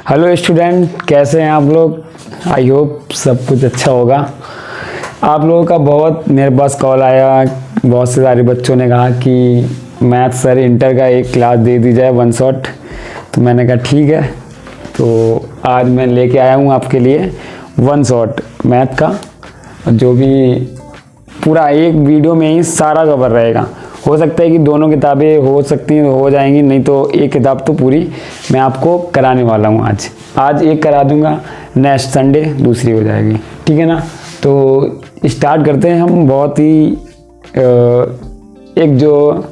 Hello student, कैसे हैं आप लोग। आई होप सब कुछ अच्छा होगा। आप लोगों का बहुत मेरे पास कॉल आया, बहुत से सारे बच्चों ने कहा कि मैथ सर इंटर का एक क्लास दे दी जाए वन शॉट। तो मैंने कहा ठीक है। तो आज मैं लेके आया हूँ आपके लिए वन शॉट मैथ का, जो भी पूरा एक वीडियो में ही सारा कवर रहेगा। हो सकता है कि दोनों किताबें हो सकती हैं, हो जाएंगी, नहीं तो एक किताब तो पूरी मैं आपको कराने वाला हूँ। आज एक करा दूंगा, नेक्स्ट संडे दूसरी हो जाएगी, ठीक है ना। तो स्टार्ट करते हैं हम। बहुत ही एक जो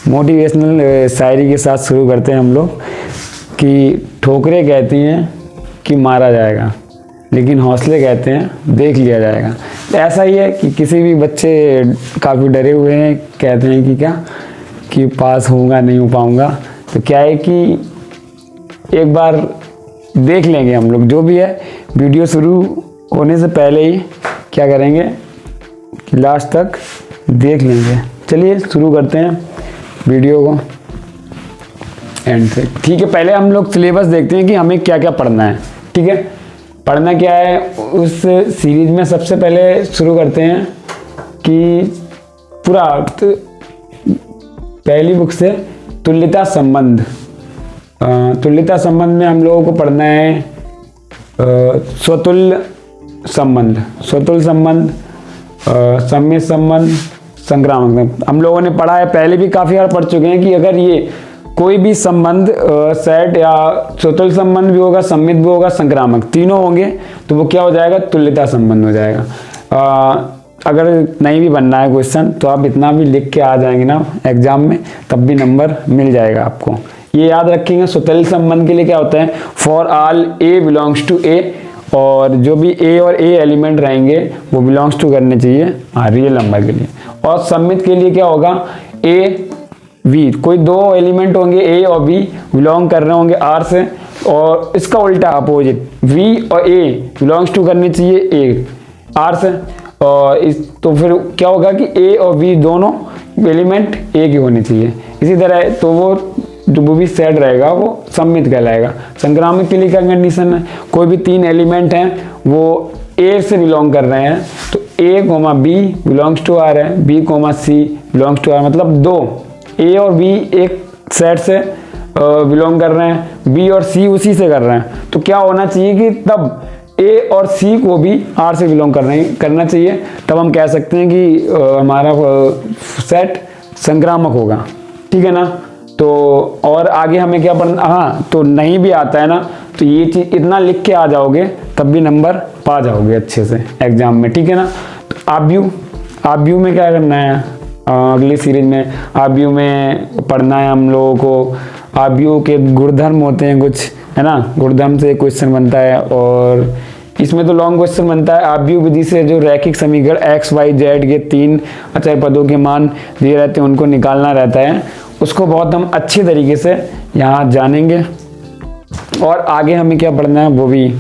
मोटिवेशनल शायरी के साथ शुरू करते हैं हम लोग कि ठोकरें कहती हैं कि मारा जाएगा, लेकिन हौसले कहते हैं देख लिया जाएगा। तो ऐसा ही है कि किसी भी बच्चे काफ़ी डरे हुए हैं, कहते हैं कि क्या कि पास होऊंगा नहीं हो पाऊंगा। तो क्या है कि एक बार देख लेंगे हम लोग, जो भी है वीडियो शुरू होने से पहले ही क्या करेंगे कि लास्ट तक देख लेंगे। चलिए शुरू करते हैं वीडियो को एंड से, ठीक है। पहले हम लोग सिलेबस देखते हैं कि हमें क्या क्या पढ़ना है, ठीक है। पढ़ना क्या है उस सीरीज में सबसे पहले शुरू करते हैं कि पूरा पहली बुक से तुल्यता संबंध। तुल्यता संबंध में हम लोगों को पढ़ना है स्वतुल्य संबंध, स्वतुल्य संबंध, सम्मित संबंध, संक्रामक। हम लोगों ने पढ़ा है, पहले भी काफ़ी बार पढ़ चुके हैं कि अगर ये कोई भी संबंध सेट या स्वतुल्य संबंध भी होगा, सम्मित भी होगा, संक्रामक तीनों होंगे तो वो क्या हो जाएगा, तुल्यता संबंध हो जाएगा। अगर नहीं भी बनना है क्वेश्चन तो आप इतना भी लिख के आ जाएंगे ना एग्जाम में, तब भी नंबर मिल जाएगा आपको। ये याद रखेंगे, स्वतुल्य संबंध के लिए क्या होता है, for all A belongs to A, और जो भी ए और ए एलिमेंट रहेंगे वो बिलोंग्स टू करने चाहिए रियल नंबर के लिए। और सम्मित के लिए क्या होगा, ए वी, कोई दो एलिमेंट होंगे ए और बी, बिलोंग कर रहे होंगे आर से, और इसका उल्टा अपोजिट वी और ए बिलोंग्स टू करनी चाहिए ए आर से। और इस तो फिर क्या होगा कि ए और बी दोनों एलिमेंट ए की होनी चाहिए। इसी तरह तो वो जो भी सेट रहेगा वो सम्मित कहलाएगा। संक्रामक के लिए क्या कंडीशन है, कोई भी तीन एलिमेंट हैं वो ए से बिलोंग कर रहे हैं तो A comma B belongs to R है, B comma C belongs to R, मतलब दो ए और बी एक सेट से बिलोंग कर रहे हैं, बी और सी उसी से कर रहे हैं, तो क्या होना चाहिए कि तब ए और सी को भी आर से बिलोंग करना चाहिए। तब हम कह सकते हैं कि हमारा सेट संक्रामक होगा, ठीक है ना। तो और आगे हमें क्या पढ़ना, हाँ तो नहीं भी आता है ना तो ये चीज़ इतना लिख के आ जाओगे तब भी नंबर पा जाओगे अच्छे से एग्जाम में, ठीक है ना। तो आब्यू में क्या करना है, अगली सीरीज में आब्यू में पढ़ना है हम लोगों को। आब्यू के गुणधर्म होते हैं कुछ, है ना, गुणधर्म से क्वेश्चन बनता है, और इसमें तो लॉन्ग क्वेश्चन बनता है। आब्यू विधि से जो रैखिक समीकरण एक्स वाई जेड के तीन अचर पदों के मान दिए रहते हैं उनको निकालना रहता है, उसको बहुत हम अच्छे तरीके से यहाँ जानेंगे। और आगे हमें क्या पढ़ना है वो भी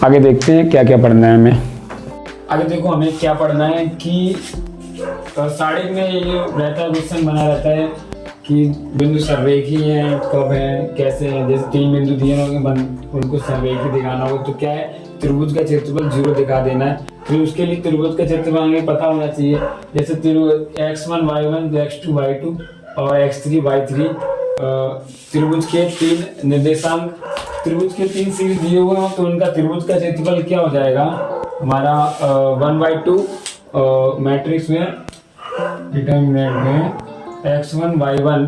आगे देखते हैं क्या क्या पढ़ना है हमें। आगे देखो हमें क्या पढ़ना है कि साढ़े में ये रहता है, क्वेश्चन बना रहता है कि बिंदु सर्रेखी हैं, कब हैं, कैसे हैं। जैसे तीन बिंदु दिए होंगे उनको सर्रेखी दिखाना हो तो क्या है, त्रिभुज का क्षेत्रफल 0 दिखा देना है। फिर उसके लिए त्रिभुज का क्षेत्रफल हमें पता होना चाहिए। जैसे x1 y1 x2 y2 और x3 y3, त्रिभुज के तीन निर्देशांक, त्रिभुज के तीन सीरीज दिए हुए हो तो उनका त्रिभुज का क्षेत्रफल क्या हो जाएगा हमारा 1/2 मैट्रिक्स में डिटरमिनेंट में x1 y1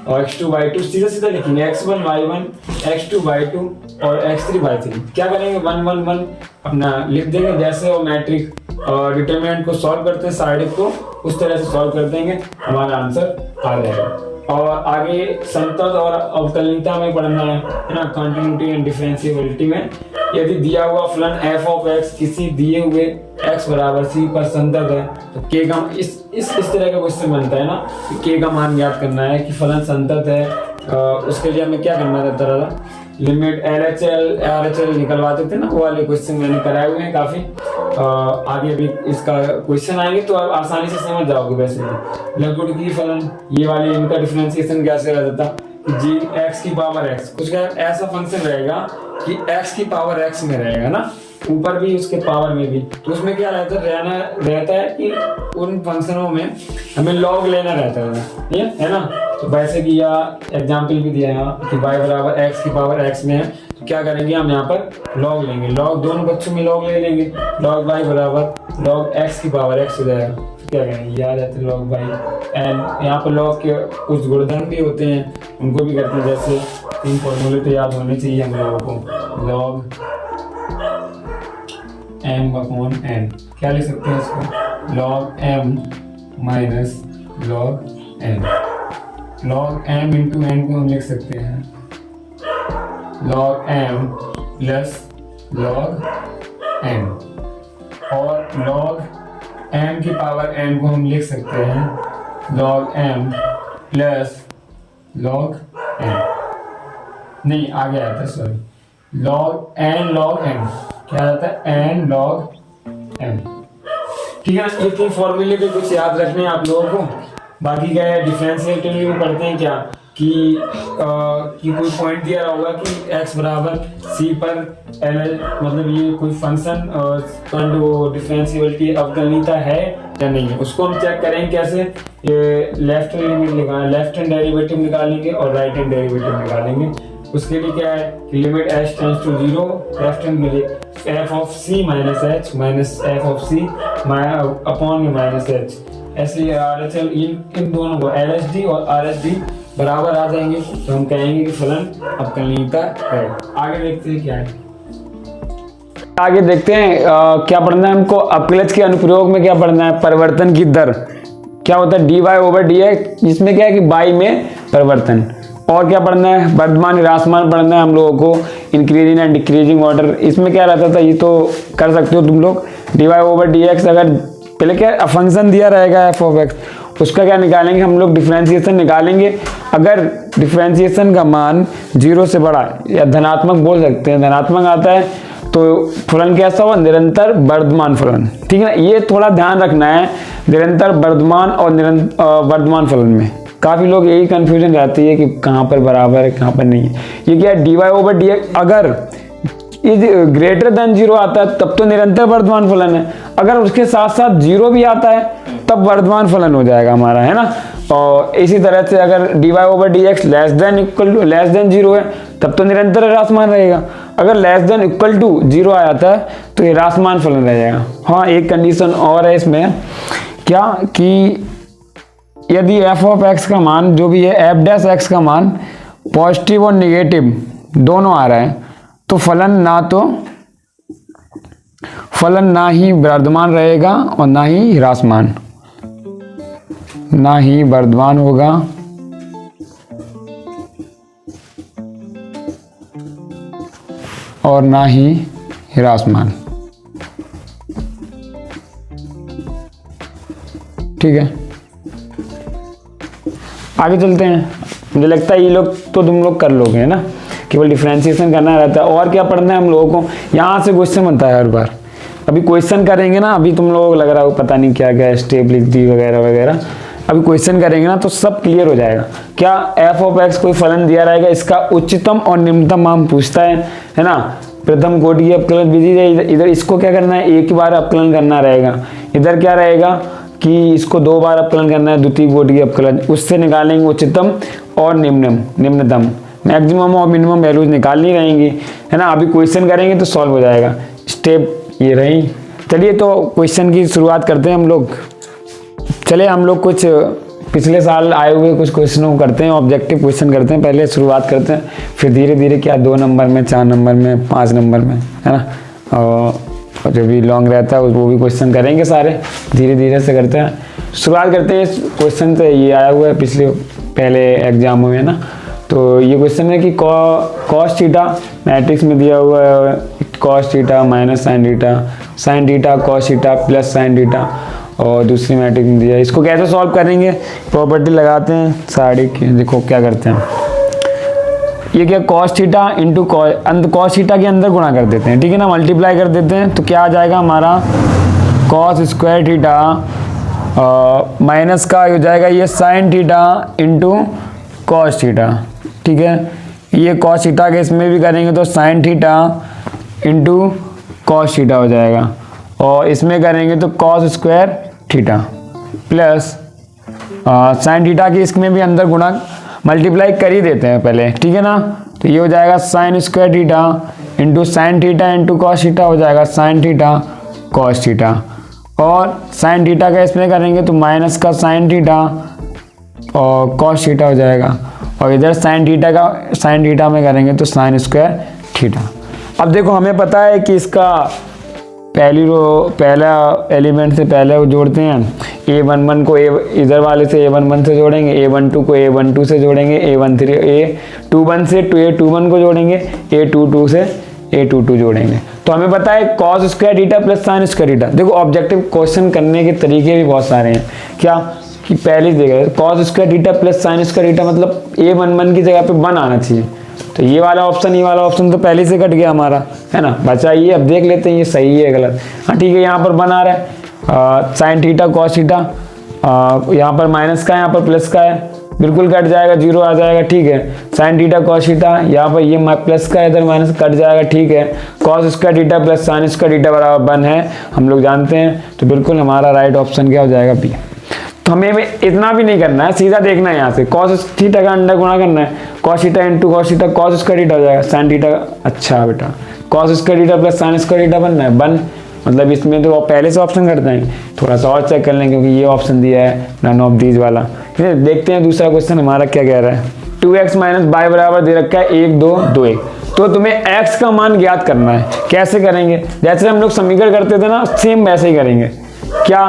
और x2 y2 सीधा सीधा लिखेंगे, x1 y1 x2 y2 और x3 y3। क्या करेंगे 1 1 1 अपना लिख देंगे, जैसे वो मैट्रिक्स डिटरमिनेंट को सॉल्व करते हैं साइड को उस तरह से सॉल्व कर देंगे, हमारा आंसर आ जाएगा। और आगे संतत और अवकलनीयता में पढ़ना है ना, कंटिन्यूटी एंड डिफरेंशिएबिलिटी में। यदि दिया हुआ फलन f ऑफ x किसी दिए हुए x बराबर c पर संतत है तो k का इस तरह का क्वेश्चन बनता है ना कि k का मान ज्ञात करना है कि फलन संतत है। उसके लिए हमें क्या करना था, लिमिट LHL RHL निकलवाते थे ना, वो वाले क्वेश्चन मैंने कराए हुए हैं काफी। आगे भी इसका क्वेश्चन आएंगे तो आप आसानी से समझ जाओगे। वैसे लघुगणकीय फलन ये वाले इनका डिफरेंशिएशन कैसे रहता था जी एक्स की पावर एक्स, कुछ ऐसा फंक्शन रहेगा कि एक्स की पावर एक्स में रहेगा ना, ऊपर भी उसके पावर में भी, तो उसमें क्या रहता है कि उन फंक्शनों में हमें लॉग लेना रहता है, ये है ना। तो वैसे कि या एग्जाम्पल भी दिया है कि y बराबर एक्स की पावर एक्स में है, तो क्या करेंगे हम यहाँ पर लॉग लेंगे, लॉग दोनों बच्चों में लॉग ले लेंगे, लॉग y बराबर लॉग एक्स की पावर एक्स हो जाएगा। क्या करेंगे, याद रहते लॉग बाई एंड, यहाँ पर लॉग के कुछ गुणधर्म भी होते हैं, उनको भी करते हैं, जैसे 3 फॉर्मूले तो याद होने चाहिए हम लोगों को। लॉग m अपॉन n, क्या लिख सकते हैं इसको, log m minus log n, log m into n को हम लिख सकते हैं log m plus log n, और लॉग m की पावर n को हम लिख सकते हैं log m plus log n, नहीं आगे आता है sorry, log n log m, क्या आता है n लॉग m। ठीक है, ये 3 फॉर्मूले पे कुछ याद रखने हैं आप लोगों को। बाकी क्या है, डिफरेंशिएट में पढ़ते हैं क्या कि कोई पॉइंट दिया होगा कि x बराबर c पर एल, मतलब ये कोई फंक्शन वो डिफरेंशिएबिलिटी अवकलनीयता है या नहीं है, उसको हम चेक करेंगे कैसे, लेफ्ट हैंड डेरिवेटिव निकालेंगे और राइट हैंड डेरिवेटिव निकालेंगे। उसके लिए क्या है कि limit h tends to 0, left hand में f of c minus h minus f of c upon में माइनस h, ऐसे RHL इन दोनों को LHD और RHD बराबर आ जाएंगे, तो हम कहेंगे कि फलन अवकलनीयता है। आगे देखते हैं क्या है, आगे देखते हैं क्या पढ़ना है हमको, अपकलज के अनुप्रयोग में क्या पढ़ना है, परिवर्तन की दर क्या होता है, dy ओवर dx, जिसमें क्या है कि बाई में परिवर्तन, और क्या पढ़ना है, वर्धमान ह्रासमान पढ़ना है हम लोगों को, इंक्रीजिंग एंड डिक्रीजिंग ऑर्डर। इसमें क्या रहता था, ये तो कर सकते हो तुम लोग, dy ओवर dx, अगर पहले क्या फंक्शन दिया रहेगा f ऑफ x, उसका क्या निकालेंगे हम लोग, डिफरेंशिएशन निकालेंगे। अगर डिफरेंशिएशन का मान 0 से बड़ा या धनात्मक बोल सकते हैं, धनात्मक आता है तो फलन कैसा हुआ, निरंतर वर्धमान फलन। ठीक है ना, ये थोड़ा ध्यान रखना है, निरंतर वर्धमान और वर्धमान फलन में काफी लोग यही कंफ्यूजन रहती है कि कहाँ पर बराबर है कहाँ पर नहीं है। ये क्या है, dy ओवर dx, अगर ये ग्रेटर देन 0 आता है तब तो निरंतर वर्धमान फलन है, अगर उसके साथ साथ 0 भी आता है तब वर्धमान फलन हो जाएगा हमारा, है ना। और इसी तरह से अगर dy over dx less than 0 है तब तो निरंतर ह्रासमान रहेगा, अगर लेस देन इक्वल टू 0 आ जाता है तो ये ह्रासमान फलन रह जाएगा। हाँ, एक कंडीशन और है इसमें, क्या कि यदि f ऑफ x का मान जो भी है, f डैश x का मान पॉजिटिव और निगेटिव दोनों आ रहा है, तो फलन ना ही वर्धमान रहेगा और ना ही ह्रासमान, ना ही वर्धमान होगा और ना ही ह्रासमान। ठीक है, आगे चलते हैं। मुझे लगता है ये लोग तो तुम लोग कर लोगे, है ना, केवल डिफरेंशिएशन करना रहता है। और क्या पढ़ना है हम लोगों को, यहाँ से क्वेश्चन बनता है हर बार, अभी क्वेश्चन करेंगे ना, अभी तुम लोग लग रहा हो पता नहीं क्या क्या स्टेप लिख दी वगैरह वगैरह, अभी क्वेश्चन करेंगे ना तो सब क्लियर हो जाएगा। क्या f ऑफ x कोई फलन दिया रहेगा, इसका उच्चतम और निम्नतम मान पूछता है ना, प्रथम कोटि की अपकलन विधि है, इधर इसको क्या करना है, एक ही बार अपकलन करना रहेगा, इधर क्या रहेगा कि इसको 2 बार अपकलन करना है, द्वितीय कोटि की अपकलन, उससे निकालेंगे उच्चतम और निम्नतम, मैक्सिमम और मिनिमम वैल्यूज निकालनी रहेंगी, है ना। अभी क्वेश्चन करेंगे तो सॉल्व हो जाएगा, स्टेप ये रही। चलिए तो क्वेश्चन की शुरुआत करते हैं हम लोग। चले हम लोग कुछ पिछले साल आए हुए कुछ क्वेश्चनों को करते हैं, ऑब्जेक्टिव क्वेश्चन करते हैं, पहले शुरुआत करते हैं, फिर धीरे धीरे क्या 2 नंबर में, 4 नंबर में, 5 नंबर में, है ना, और जो भी लॉन्ग रहता है वो भी क्वेश्चन करेंगे सारे, धीरे धीरे से करते हैं। शुरुआत करते हैं इस क्वेश्चन से, ये आया हुआ है पिछले पहले एग्जाम में, है ना। तो ये क्वेश्चन है कि कॉस थीटा मैट्रिक्स में दिया हुआ है, cos theta minus sine theta cos theta plus sine theta, और दूसरी मैट्रिक्स में दिया है। इसको कैसे सॉल्व करेंगे, प्रॉपर्टी लगाते हैं सारी की, देखो क्या करते हैं, ये क्या cos theta into cos theta के अंदर गुणा कर देते हैं, ठीक है ना, मल्टीप्लाई कर देते हैं, तो क्या आ जाएगा हमारा कॉस स्क्वायर थीटा माइनस का हो जाएगा ये sine theta into cos theta, ठीक है। ये कॉस थीटा के इसमें भी करेंगे तो sine theta into cos theta हो जाएगा, और इसमें करेंगे तो cos square theta plus sine theta की इसमें भी अंदर गुणा मल्टीप्लाई कर ही देते हैं पहले, ठीक है ना। तो ये हो जाएगा sine square theta into sine theta into cos theta हो जाएगा साइन थीटा कॉस थीटा, और साइन थीटा का इसमें करेंगे तो माइनस का साइन थीटा और कॉस थीटा हो जाएगा, और इधर साइन थीटा का साइन थीटा में करेंगे तो साइन स्क्वायर थीटा। अब देखो हमें पता है कि इसका पहला एलिमेंट से पहले वो जोड़ते हैं, a11 को इधर वाले से a11 से जोड़ेंगे, a12 को a12 से जोड़ेंगे, a21 से a21 को जोड़ेंगे, a22 से a22 जोड़ेंगे। तो हमें पता है cos square theta plus sine square theta. देखो ऑब्जेक्टिव क्वेश्चन करने के तरीके भी बहुत सारे हैं, क्या कि पहले जगह cos square theta plus sine square theta मतलब a11 की जगह पे 1 आना चाहिए, तो ये वाला ऑप्शन तो पहले से कट गया हमारा, है ना। बचा ये, अब देख लेते हैं ये सही है गलत। हाँ ठीक है, यहाँ पर 1 आ रहा है, साइन थीटा कॉस थीटा, यहाँ पर माइनस का है, यहाँ पर प्लस का है, बिल्कुल कट जाएगा, 0 आ जाएगा, ठीक है। साइन थीटा कॉस थीटा, यहाँ पर ये प्लस का है, इधर माइनस कट जाएगा, ठीक है। Cos square theta plus sine square theta बराबर 1 है, हम लोग जानते हैं, तो बिल्कुल हमारा राइट ऑप्शन क्या हो जाएगा, बी। तो हमें इतना भी नहीं करना है, सीधा देखना है यहाँ से कॉस थीटा का अंडर गुणा करना है, cos theta into cos theta, cos square theta हो जाएगा साइन थीटा। अच्छा बेटा, cos square theta plus sine square theta बनना है 1, मतलब इसमें तो पहले से ऑप्शन करते हैं, थोड़ा सा और चेक कर लें क्योंकि ये ऑप्शन दिया है नन ऑफ दीज वाला। देखते हैं दूसरा क्वेश्चन हमारा क्या कह रहा है। 2x माइनस बाई बराबर दे रखा है 1 2 2 1, तो तुम्हें x का मान ज्ञात करना है। कैसे करेंगे, जैसे हम लोग समीकरण करते थे ना, सेम वैसे ही करेंगे। क्या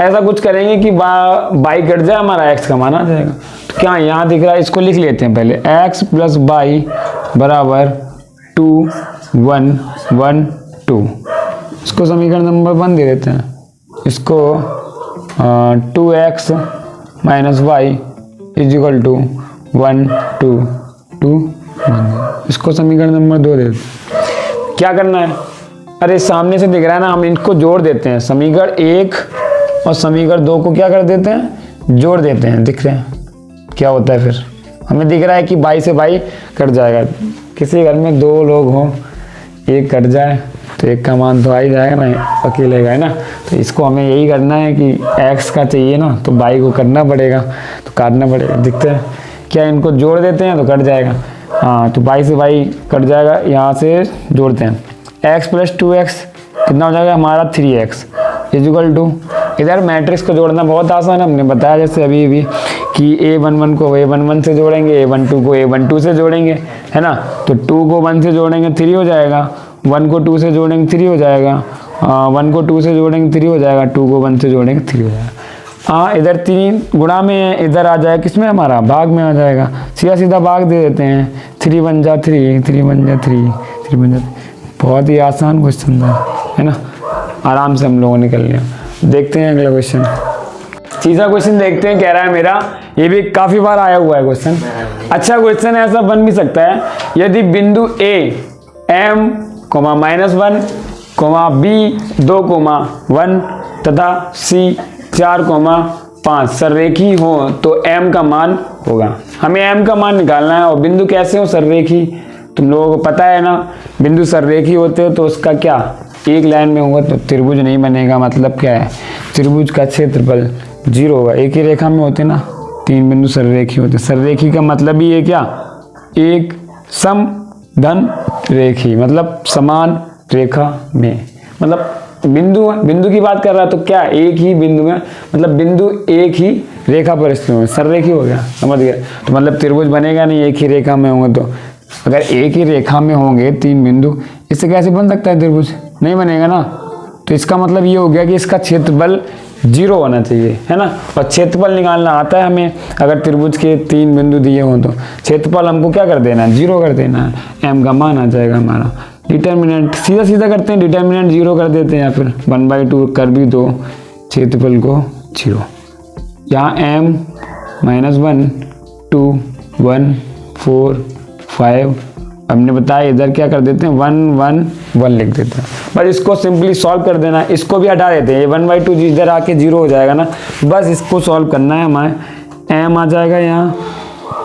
ऐसा कुछ करेंगे कि बाई कट जाए, हमारा x का मान आ जाएगा। तो क्या यहाँ दिख रहा है, इसको लिख लेते हैं पहले, x प्लस बाई बराबर 2 1 1 2, इसको समीकरण नंबर 1 दे देते हैं। इसको 2x minus Y is equal to 1 2 2 1, इसको समीकरण नंबर 2 दे देते हैं। क्या करना है, अरे सामने से दिख रहा है ना, हम इनको जोड़ देते हैं, समीकरण 1 और समीकरण 2 को क्या कर देते हैं, जोड़ देते हैं। दिख रहे हैं क्या होता है, फिर हमें दिख रहा है कि बाई से बाई कट जाएगा। किसी घर में 2 लोग हों, एक कट जाए तो एक का मान तो आ ही जाएगा ना, अकेले का, है ना। तो इसको हमें यही करना है कि x का चाहिए ना, तो बाई को करना पड़ेगा, तो काटना पड़ेगा। दिखते हैं क्या, इनको जोड़ देते हैं तो कट जाएगा। हाँ, तो बाई से बाई कट जाएगा, यहाँ से जोड़ते हैं। x प्लस 2x कितना हो जाएगा हमारा 3x इज इक्वल टू, इधर मैट्रिक्स को जोड़ना बहुत आसान है, हमने बताया जैसे अभी भी कि a11 को a11 से जोड़ेंगे, a12 को a12 से जोड़ेंगे, है ना। तो 2 को 1 से जोड़ेंगे 3 हो जाएगा, 1 को 2 से जोड़ेंगे 3 हो जाएगा, 1 को 2 से जोड़ेंगे 3 हो जाएगा, 2 को 1 से जोड़ेंगे 3 हो जाएगा। हाँ, इधर 3 गुणा में इधर आ जाएगा, किसमें, हमारा भाग में आ जाएगा। सीधा सीधा भाग दे देते हैं, 3 1 जा 3, 3 1 जा 3, 3 1 जा 3। बहुत ही आसान क्वेश्चन था, है ना, आराम से हम लोगों ने कर लिया। देखते हैं अगला क्वेश्चन। तीसरा क्वेश्चन देखते हैं, कह रहा है मेरा, ये भी काफी बार आया हुआ है क्वेश्चन। अच्छा क्वेश्चन ऐसा बन भी सकता है, यदि बिंदु A m -1 B 2 1 तथा C 4 5 सररेखी हो तो m का मान होगा। हमें m का मान निकालना है, और बिंदु कैसे हो, सररेखी। तुम लोगों को पता है ना, बिंदु सररेखी होते हो तो उसका क्या, एक लाइन में होगा तो त्रिभुज नहीं बनेगा। मतलब क्या है, त्रिभुज का क्षेत्रफल 0 होगा। एक ही रेखा में होते ना, 3 बिंदु सररेखी होते। सररेखी का मतलब ही है क्या, एक सम धन रेखी, मतलब समान रेखा में, मतलब बिंदु की बात कर रहा है तो क्या, एक ही बिंदु में, मतलब बिंदु एक ही रेखा पर स्थित होंगे, सररेखी हो गया, समझ गए। तो मतलब त्रिभुज बनेगा नहीं, एक ही रेखा में होंगे। तो अगर एक ही रेखा में होंगे 3 बिंदु, इससे कैसे बन सकता है त्रिभुज, नहीं बनेगा ना। तो इसका मतलब ये हो गया कि इसका क्षेत्रफल 0 होना चाहिए, है ना। और क्षेत्रफल निकालना आता है हमें, अगर त्रिभुज के 3 बिंदु दिए हों तो क्षेत्रफल हमको क्या कर देना है, 0 कर देना है, m का मान आ जाएगा हमारा। डिटर्मिनेंट सीधा सीधा करते हैं, डिटर्मिनेंट 0 कर देते हैं, या फिर 1/2 कर भी दो, क्षेत्रफल को 0। यहाँ m -1 2 1 4 5, हमने बताया इधर क्या कर देते हैं, 1 1 1 लिख देते हैं। बस इसको सिंपली सॉल्व कर देना है, इसको भी हटा देते हैं, ये 1/2 इधर आके 0 हो जाएगा ना। बस इसको सॉल्व करना है हमें, m आ जाएगा यहाँ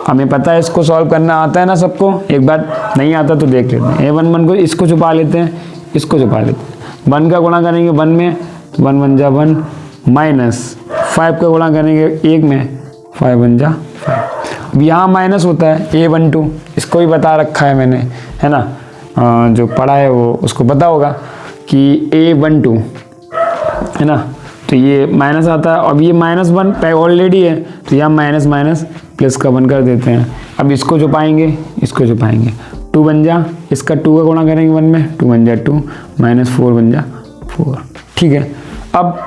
हमें पता है इसको सॉल्व करना आता है ना सबको, एक बार नहीं आता तो देख लेते हैं। a1 को इसको छुपा लेते हैं, इसको छुपा लेते हैं। 1 का गुणा करेंगे 1 में तो 1 1 जा 1 माइनस 5 का गुणा करेंगे 1 में 5 1 जा 5। अब यहाँ माइनस होता है a12, इसको भी बता रखा है मैंने, है ना, जो पढ़ा है वो उसको पता होगा कि a12 है ना, तो ये माइनस आता है। अब ये -1 ऑलरेडी है तो यहाँ माइनस माइनस प्लस का 1 कर देते हैं। अब इसको छुपाएंगे, इसको छुपाएंगे, 2 बन जा, इसका 2 का गुणा करेंगे 1 में 2 बन जा 2 माइनस 4 बन जा 4। ठीक है, अब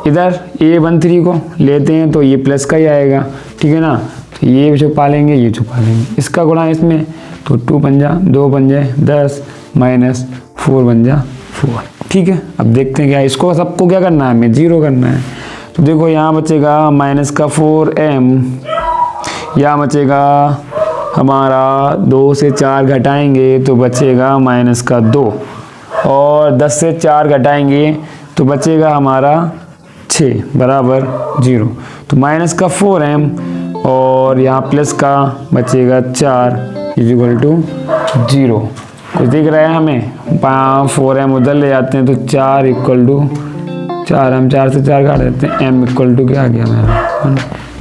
इधर a13 को लेते हैं तो ये प्लस का ही आएगा, ठीक है ना, तो ये छुपा लेंगे, ये छुपा लेंगे, इसका गुणा इसमें तो 2 बन जा 2 बन जाए 10 माइनस 4 बन जा 4। ठीक है, अब देखते हैं क्या इसको सबको क्या करना है, हमें 0 करना है। तो देखो यहाँ बचेगा माइनस का 4m, यहाँ बचेगा हमारा 2 से 4 घटाएंगे तो बचेगा माइनस का 2, और 10 से 4 घटाएंगे तो बचेगा हमारा 6 बराबर 0। तो माइनस का 4m और यहाँ प्लस का बचेगा 4 इक्वल टू 0। कुछ दिख रहा है हमें, 4m उधर ले जाते हैं तो 4 इक्वल टू 4, हम 4 से 4 काट देते हैं, m इक्वल टू क्या आ गया मेरा,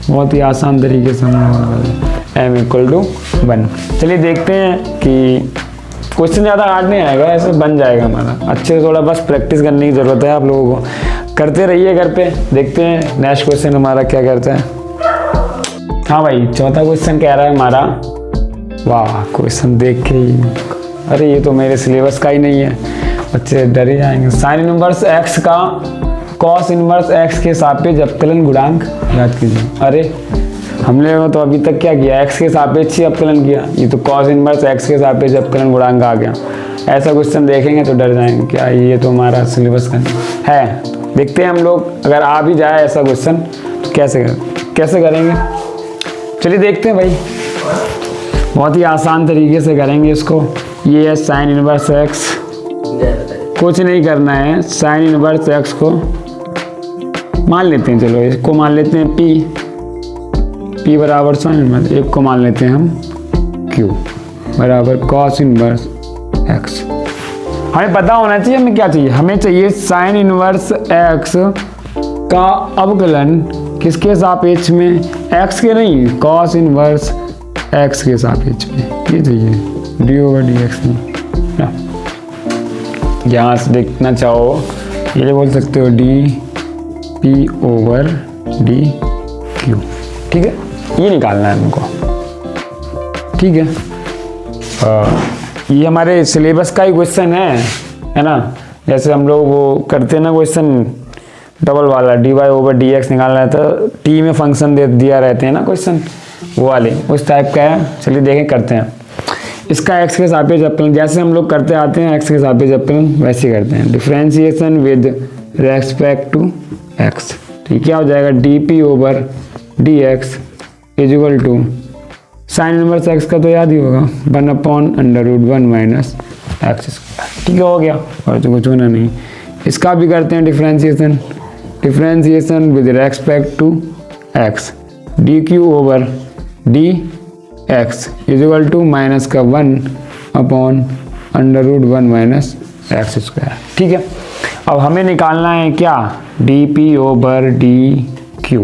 बहुत ही आसान तरीके से हम m इक्वल टू 1। चलिए देखते हैं कि क्वेश्चन ज़्यादा हार्ड नहीं आएगा, ऐसे बन जाएगा हमारा। अच्छे से थोड़ा बस प्रैक्टिस करने की ज़रूरत है आप लोगों को, करते रहिए घर पे। देखते हैं नेक्स्ट क्वेश्चन हमारा क्या करता है। हाँ भाई, चौथा क्वेश्चन कह रहा है हमारा, वाह क्वेश्चन देख के ही, अरे ये तो मेरे सिलेबस का ही नहीं है, बच्चे डर ही जाएंगे। साइन इनवर्स एक्स का कॉस इनवर्स एक्स के सापेक्ष अवकलन गुणांक याद कीजिए। अरे हमने तो अभी तक क्या किया, एक्स के सापेक्ष ही अवकलन किया, ये तो कॉस इनवर्स एक्स के सापेक्ष अवकलन गुणांक आ गया। ऐसा क्वेश्चन देखेंगे तो डर जाएंगे, क्या ये तो हमारा सिलेबस का है। देखते हैं हम लोग, अगर आ भी जाए ऐसा क्वेश्चन तो कैसे करेंगे। चलिए देखते हैं भाई, बहुत ही आसान तरीके से करेंगे इसको। ये है साइन इनवर्स एक्स, कुछ नहीं करना है, साइन इनवर्स एक्स को मान लेते हैं, चलो इसको मान लेते हैं p बराबर साइन इनवर्स, एक को मान लेते हैं हम q बराबर कॉस इनवर्स x। हमें पता होना चाहिए हमें क्या चाहिए, हमें चाहिए साइन इनवर्स x का अवकलन किसके सापेक्ष में, x के नहीं, कॉस इनवर्स x के सापेक्ष में, ये चाहिए d/dx में ना। यहाँ से देखना चाहो ये बोल सकते हो dp/dq, ठीक है, ये निकालना है हमको। ठीक है, ये हमारे सिलेबस का ही क्वेश्चन है ना। जैसे हम लोग वो करते हैं ना क्वेश्चन डबल वाला, dy/dx निकालना है तो t में फंक्शन दे दिया रहते हैं ना क्वेश्चन, वो वाले उस टाइप का है। चलिए देखें, करते हैं इसका x के सापेक्ष अवकलन, जैसे हम लोग करते आते हैं x के सापेक्ष अवकलन वैसे करते हैं। Differentiation with respect to x, ठीक क्या हो जाएगा, dp/dx equal to sine inverse x का तो याद ही होगा 1/√1 माइनस x²। ठीक है, हो गया, और तो कुछ होना नहीं। इसका भी करते हैं differentiation with respect to x, dq/dx equal to minus का 1/√1 माइनस x²। ठीक है, अब हमें निकालना है क्या, dp/dq।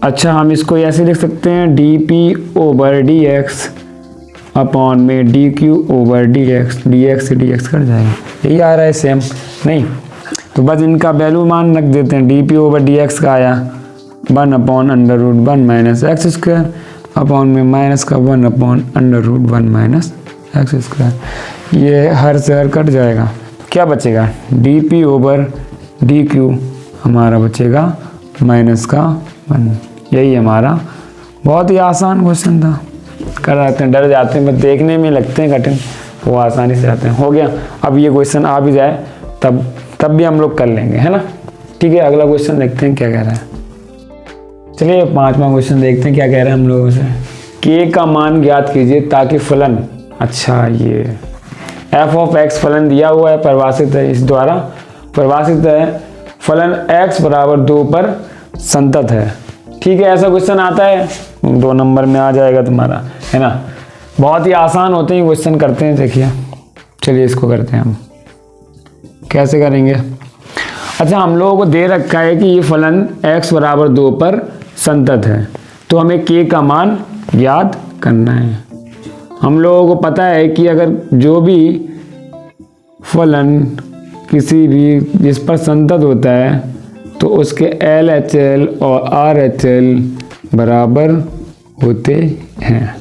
अच्छा, हम इसको ऐसे लिख सकते हैं dp/dx अपॉन में dq/dx, dx से dx कट जाएगा, यही आ रहा है सेम नहीं, तो बस इनका वैल्यू मान रख देते हैं। dp/dx का आया 1/√1 माइनस x² अपॉन में माइनस का 1/√1 माइनस x²। ये हर से हर कट जाएगा, क्या बचेगा, dp/dq हमारा बचेगा माइनस का 1। यही हमारा बहुत ही आसान क्वेश्चन था, कर आते हैं, डर जाते हैं, बस देखने में लगते हैं कठिन, वो आसानी से आते हैं। हो गया, अब ये क्वेश्चन आ भी जाए तब भी हम लोग कर लेंगे, है ना। ठीक है, अगला क्वेश्चन देखते हैं क्या कह रहा है। चलिए 5वां क्वेश्चन देखते हैं क्या कह रहे हैं हम लोगों से। k का मान ज्ञात कीजिए ताकि फलन, अच्छा ये f(x) फलन दिया हुआ है, परिभाषित है, इस द्वारा परिभाषित है, फलन x बराबर 2 पर संतत है। ठीक है, ऐसा क्वेश्चन आता है 2 नंबर में आ जाएगा तुम्हारा, है ना। बहुत ही आसान होते हैं क्वेश्चन, करते हैं देखिए। चलिए इसको करते हैं हम, कैसे करेंगे। अच्छा, हम लोगों को दे रखा है कि ये फलन x बराबर 2 पर संतत है, तो हमें k का मान याद करना है। हम लोगों को पता है कि अगर जो भी फलन किसी भी जिस पर संतत होता है तो उसके LHL और RHL बराबर होते हैं।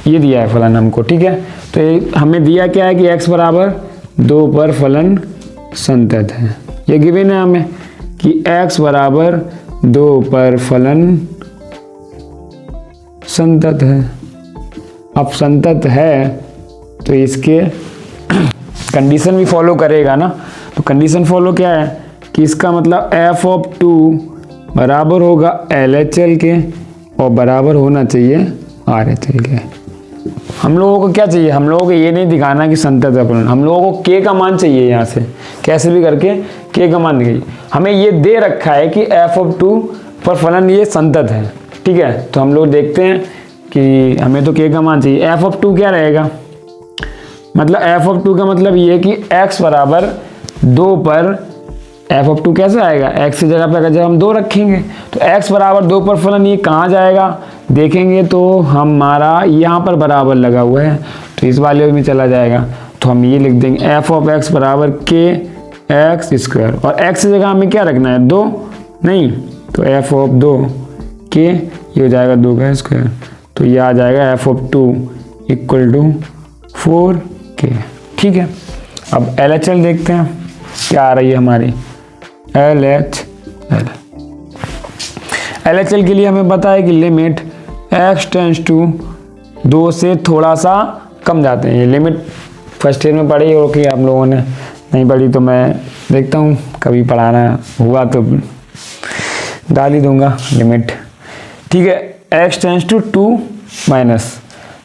ये दिया है फलन हमको, ठीक है। तो हमें दिया क्या है कि x बराबर 2 पर फलन संतत है। ये गिवन है हमें कि x बराबर 2 पर फलन संतत है। अब संतत है तो इसके कंडीशन भी फॉलो करेगा ना। तो कंडीशन फॉलो क्या है कि इसका मतलब f(2) बराबर होगा LHL के और बराबर होना चाहिए RHL के। हम लोगों को क्या चाहिए, हम लोगों को ये नहीं दिखाना कि संतत है फलन, हम लोगों को k का मान चाहिए। यहाँ से कैसे भी करके k का मान निकालिए। हमें ये दे रखा है कि f(2) पर फलन ये संतत है, ठीक है। तो हम लोग देखते हैं कि हमें तो k का मान चाहिए। f(2) क्या रहेगा, मतलब f(2) का मतलब ये कि x बराबर 2 पर f(2) कैसे आएगा, x की जगह पे अगर जब हम 2 रखेंगे तो x बराबर 2 पर फलन ये कहाँ जाएगा, देखेंगे तो हमारा यहाँ पर बराबर लगा हुआ है तो इस वाले में चला जाएगा। तो हम ये लिख देंगे f(x) बराबर kx², और x की जगह हमें क्या रखना है, 2 नहीं, तो f(2) k ये हो जाएगा 2 का स्क्वायर। तो ये आ जाएगा f(2) = 4k, ठीक है। अब LHL देखते हैं क्या आ रही है हमारी LHL के लिए हमें पता है कि लिमिट x टेंड्स टू 2 से थोड़ा सा कम जाते हैं। ये लिमिट फर्स्ट ईयर में पढ़ी हो कि आप लोगों ने, नहीं पढ़ी तो मैं देखता हूँ कभी पढ़ाना हुआ तो डाल ही दूंगा लिमिट, ठीक है। x टेंड्स टू 2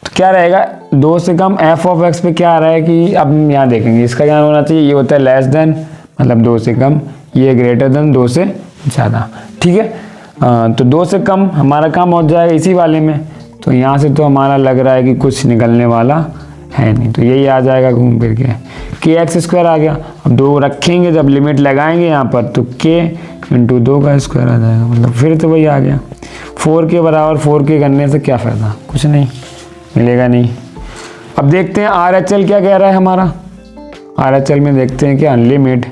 तो क्या रहेगा, 2 से कम f(x) पे क्या आ रहा है कि अब हम यहाँ देखेंगे इसका क्या होना चाहिए, ये होता है लेस देन मतलब 2 से कम, ये ग्रेटर देन 2 से ज़्यादा, ठीक है। तो 2 से कम हमारा काम हो जाएगा इसी वाले में। तो यहाँ से तो हमारा लग रहा है कि कुछ निकलने वाला है नहीं, तो यही आ जाएगा घूम फिर के kx² आ गया। अब 2 रखेंगे जब लिमिट लगाएंगे यहाँ पर तो k × 2 का स्क्वायर आ जाएगा, मतलब फिर तो वही आ गया। 4k बराबर 4k करने से क्या फ़ायदा, कुछ नहीं मिलेगा नहीं। अब देखते हैं RHL क्या कह रहा है हमारा। RHL में देखते हैं क्या, limit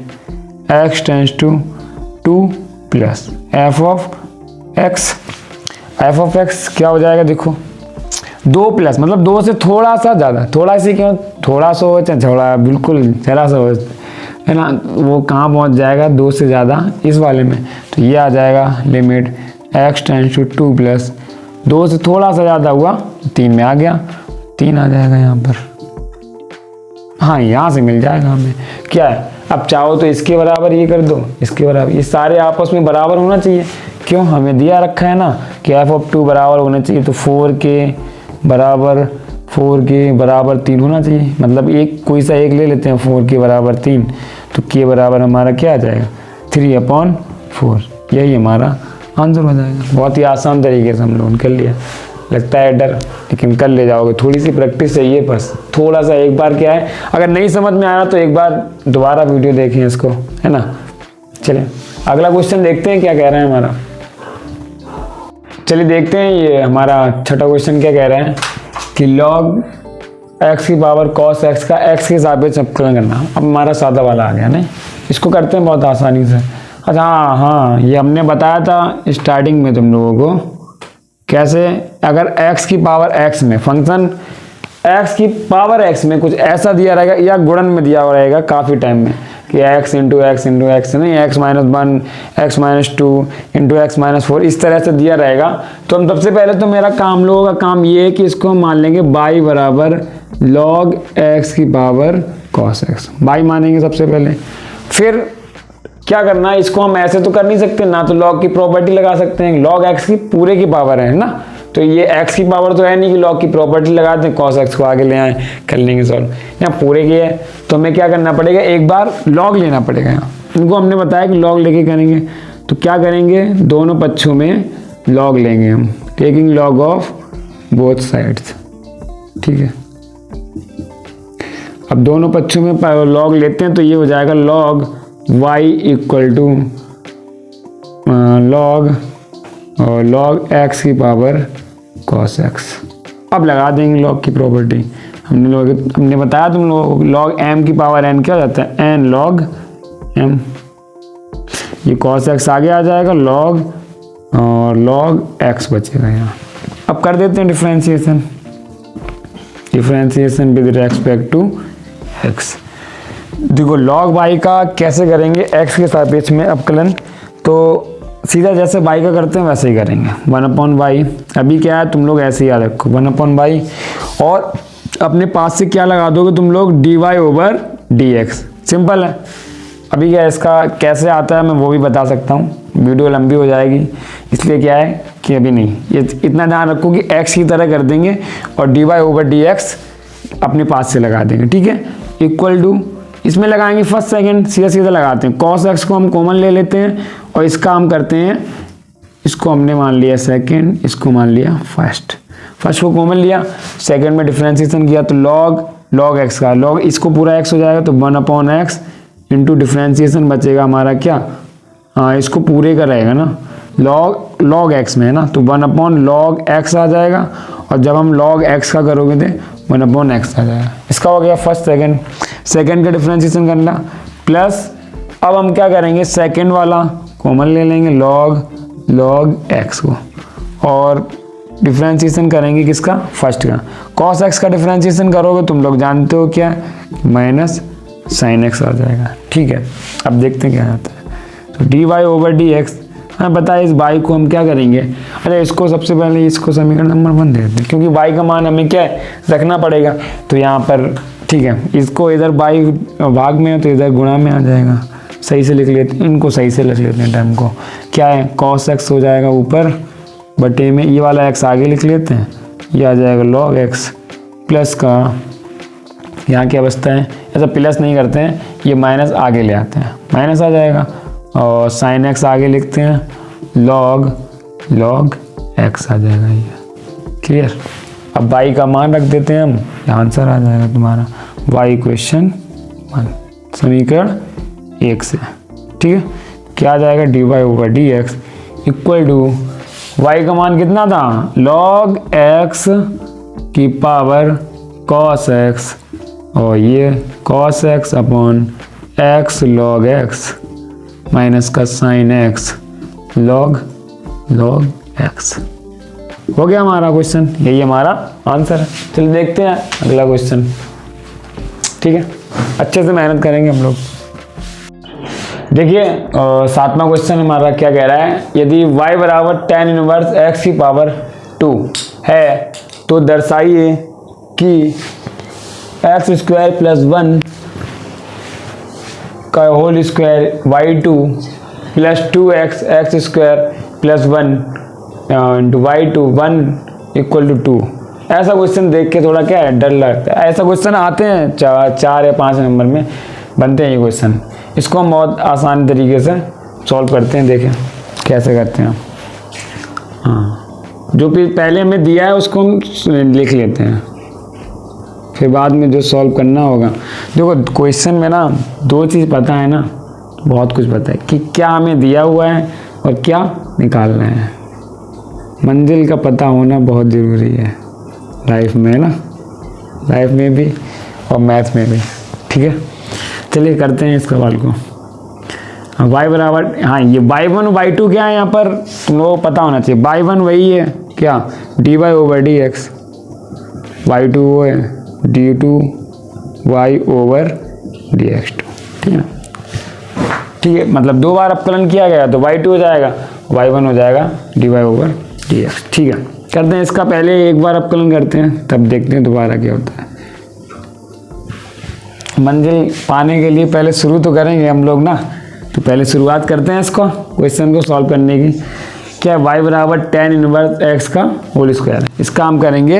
x tends to 2 plus f(x) क्या हो जाएगा, देखो 2 प्लस मतलब 2 से थोड़ा सा ज़्यादा, थोड़ा सी क्यों, थोड़ा सा हो चाहे थोड़ा, बिल्कुल जरा सा हो, है ना, वो कहाँ पहुँच जाएगा 2 से ज़्यादा इस वाले में। तो ये आ जाएगा limit x tends to 2 plus 2 से थोड़ा सा ज़्यादा हुआ 3 में आ गया, 3 आ जाएगा यहाँ पर। हाँ, यहाँ से मिल जाएगा हमें क्या है। अब चाहो तो इसके बराबर ये कर दो, इसके बराबर, ये सारे आपस में बराबर होना चाहिए। क्यों, हमें दिया रखा है ना कि f(2) बराबर होना चाहिए, तो 4k बराबर 3 होना चाहिए। मतलब एक कोई सा एक ले लेते हैं, 4k बराबर 3, तो k बराबर हमारा क्या आ जाएगा 3/4, यही हमारा आंसर हो जाएगा। बहुत ही आसान तरीके से हम लोगों ने कर लिया। लगता है डर, लेकिन कर ले जाओगे, थोड़ी सी प्रैक्टिस चाहिए बस, थोड़ा सा। एक बार क्या है, अगर नहीं समझ में आया तो एक बार दोबारा वीडियो देखें इसको, है ना। चलिए अगला क्वेश्चन देखते हैं क्या कह रहे हैं हमारा। चलिए देखते हैं ये हमारा छठा क्वेश्चन क्या कह रहे हैं कि log x की पावर cos x का x के सापेक्ष अवकलन करना। अब हमारा सादा वाला आ गया, नहीं, इसको करते हैं बहुत आसानी से। अच्छा हाँ, ये हमने बताया था स्टार्टिंग में तुम लोगों को कैसे, अगर x की पावर x में फंक्शन x की पावर x में कुछ ऐसा दिया रहेगा या गुणन में दिया हुआ रहेगा काफ़ी टाइम में कि x × x × x नहीं, x - 1 x - 2 × x - 4 इस तरह से दिया रहेगा। तो हम सबसे पहले तो मेरा काम, लोगों का काम ये है कि इसको हम मान लेंगे y बराबर log x की पावर cos x, y मानेंगे सबसे पहले। फिर क्या करना है, इसको हम ऐसे तो कर नहीं सकते ना, तो log की प्रॉपर्टी लगा सकते हैं, log x की पूरे की पावर है ना, तो ये x की पावर तो है नहीं कि log की प्रॉपर्टी लगाते हैं, cos x को आगे ले आए, कर लेंगे सॉल्व। यहाँ पूरे की है तो हमें क्या करना पड़ेगा, एक बार log लेना पड़ेगा। यहाँ इनको हमने बताया कि log लेके करेंगे, तो क्या करेंगे, दोनों पक्षों में लॉग लेंगे हम, taking log of both sides, ठीक है। अब दोनों पक्षों में लॉग लेते हैं तो ये हो जाएगा log y equal to log x की पावर cos x। अब लगा देंगे लॉग की प्रॉपर्टी। हमने बताया तुम लोग लॉग m की पावर n क्या हो जाता है, n log m। ये cos x आगे आ जाएगा, लॉग और log x बचेगा यहाँ। अब कर देते हैं differentiation with respect to x। देखो log y का कैसे करेंगे x के सापेक्ष में अवकलन, तो सीधा जैसे y का करते हैं वैसे ही करेंगे, 1/y। अभी क्या है तुम लोग ऐसे ही याद रखो 1/y, और अपने पास से क्या लगा दोगे तुम लोग dy/dx। सिंपल है। अभी क्या इसका कैसे आता है मैं वो भी बता सकता हूँ, वीडियो लंबी हो जाएगी इसलिए क्या है कि अभी नहीं, ये इतना ध्यान रखो कि x की तरह कर देंगे और dy/dx अपने पास से लगा देंगे, ठीक है। इक्वल टू इसमें लगाएंगे फर्स्ट सेकंड, सीधा सीधा लगाते हैं। cos x को हम कॉमन ले लेते हैं और इसका हम करते हैं, इसको हमने मान लिया सेकंड, इसको मान लिया फर्स्ट को कॉमन लिया, सेकंड में डिफरेंशिएशन किया तो log x का log, इसको पूरा x हो जाएगा तो 1/x इंटू डिफरेंशिएशन बचेगा हमारा क्या, हाँ इसको पूरे का रहेगा ना, log x में है ना तो 1/log x आ जाएगा, और जब हम log x का करोगे तो 1/x आ जाएगा। इसका हो गया फर्स्ट सेकंड का डिफरेंशिएशन करना, प्लस अब हम क्या करेंगे सेकंड वाला कॉमन ले लेंगे log x को, और डिफरेंशिएशन करेंगे किसका, फर्स्ट का। cos x का डिफरेंशिएशन करोगे तुम लोग जानते हो क्या, माइनस sin x आ जाएगा, ठीक है। अब देखते हैं क्या आता है, तो dy/dx। हाँ बताइए इस y को हम क्या करेंगे, अरे इसको सबसे पहले इसको समीकरण नंबर 1 दे देते हैं, क्योंकि y का मान हमें क्या है रखना पड़ेगा, तो यहाँ पर ठीक है इसको इधर y भाग में है तो इधर गुणा में आ जाएगा, सही से लिख लेते हैं, इनको सही से लिख लेते हैं टर्म को, क्या है cos x हो जाएगा ऊपर बटे में, ये वाला x आगे लिख लेते हैं, ये आ जाएगा log x प्लस का, यहाँ की अवस्था है ऐसा प्लस नहीं करते हैं, ये माइनस आगे ले आते हैं, माइनस आ जाएगा, और sin x आगे लिखते हैं log x आ जाएगा, ये क्लियर। अब y का मान रख देते हैं हम, आंसर आ जाएगा तुम्हारा y इक्वेशन 1 समीकरण 1 से, ठीक है। क्या आ जाएगा dy/dx इक्वल टू y का मान कितना था, log x की पावर cos x, और ये cos x upon x log x minus का sin x log x। हो गया हमारा क्वेश्चन, यही हमारा आंसर है। चलिए देखते हैं अगला क्वेश्चन, ठीक है। अच्छे से मेहनत करेंगे हम लोग। देखिए 7वां क्वेश्चन हमारा क्या कह रहा है, यदि y बराबर tan इनवर्स x की पावर 2 है तो दर्शाइए कि x² प्लस 1 का whole square y2 plus 2x x² plus 1 into y2 1 equal to 2। ऐसा क्वेश्चन देख के थोड़ा क्या है डर लगता है, ऐसा क्वेश्चन आते हैं 4 या 5 नंबर में बनते हैं ये क्वेश्चन। इसको हम बहुत आसान तरीके से सॉल्व करते हैं, देखें कैसे करते हैं। हाँ जो भी पहले हमें दिया है उसको हम लिख लेते हैं, फिर बाद में जो सॉल्व करना होगा। देखो क्वेश्चन में ना 2 चीज़ पता है ना, बहुत कुछ पता है कि क्या हमें दिया हुआ है और क्या निकालना है। मंजिल का पता होना बहुत ज़रूरी है लाइफ में, है ना, लाइफ में भी और मैथ में भी, ठीक है। चलिए करते हैं इस सवाल को। y बराबर, हाँ ये y1 y2 क्या है यहाँ पर तुम लोगों को पता होना चाहिए। y1 वही है क्या dy/dx, y2 वो है d2y/dx2, ठीक है। ठीक है मतलब 2 बार अपकलन किया गया तो y2 हो जाएगा, y1 हो जाएगा dy/dx, ठीक है। करते हैं इसका पहले एक बार अपकलन करते हैं तब देखते हैं दोबारा क्या होता है। मंजिल पाने के लिए पहले शुरू तो करेंगे हम लोग ना, तो पहले शुरुआत करते हैं इसको क्वेश्चन को सॉल्व करने की। क्या y बराबर tan इनवर्स x का होल स्क्वायर, इसका हम करेंगे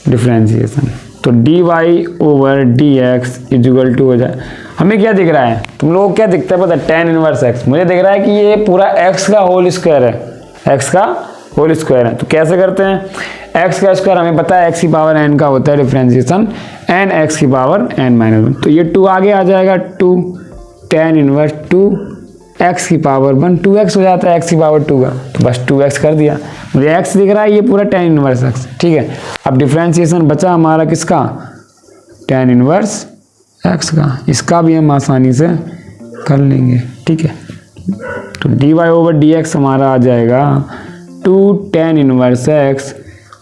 डिफरेंशिएशन, तो dy/dx इक्वल टू हो जाए। हमें क्या दिख रहा है, तुम लोगों को क्या दिखता है पता है, tan इनवर्स x। मुझे दिख रहा है कि ये पूरा x का होल स्क्वायर है, x का होल स्क्वायर है। तो कैसे करते हैं, x का स्क्वायर हमें पता है x की पावर n का होता है डिफरेंशिएशन n x की पावर n माइनस 1, तो ये 2 आगे आ जाएगा, 2 tan इनवर्स 2 x की पावर 1, 2x हो जाता है x की पावर 2 का, तो बस 2x कर दिया, मुझे x दिख रहा है, ये पूरा tan इनवर्स x, ठीक है। अब डिफरेंशिएशन बचा हमारा किसका, tan इनवर्स x का, इसका भी हम आसानी से कर लेंगे, ठीक है। तो dy ओवर dx हमारा आ जाएगा 2 tan इनवर्स x,